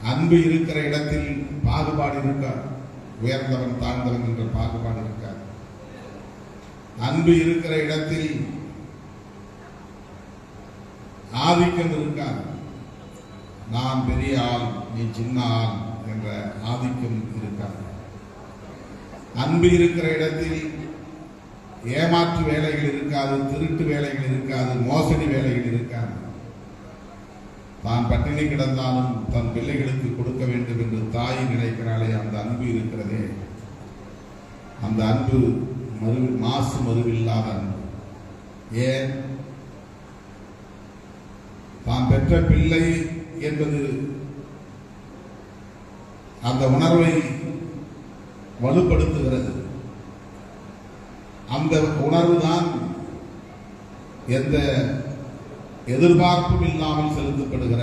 அன்பு இருக்கிற இடத்தில் பாகுபாடு இருக்காது. உயர்ந்தவன் தாழ்ந்தவன் என்ற பாகுபாடு இருக்காது. அன்பு இருக்கிற இடத்தில் ஆதிக்கம் இருக்காது. நான் பெரிய ஆள், நீ சின்ன ஆள் என்ற ஆதிக்கம் இருக்காது. அன்பு இருக்கிற இடத்தில் ஏமாற்று வேலைகள் இருக்காது, திருட்டு வேலைகள் இருக்காது, மோசடி வேலைகள் இருக்காது. தான் பட்டினி கிடந்தாலும் தன் பிள்ளைகளுக்கு கொடுக்க வேண்டும் என்று தாய் நினைக்கிறாளே, அந்த அன்பு இருக்கிறதே, அந்த அன்பு மாசு மறுவில்லாத அன்பு. ஏன்? தான் பெற்ற பிள்ளை என்பது அந்த உணர்வை வலுப்படுத்துகிறது. அந்த உணர்வு தான் எந்த எதிர்பார்ப்பும் இல்லாமல் செலுத்தப்படுகிற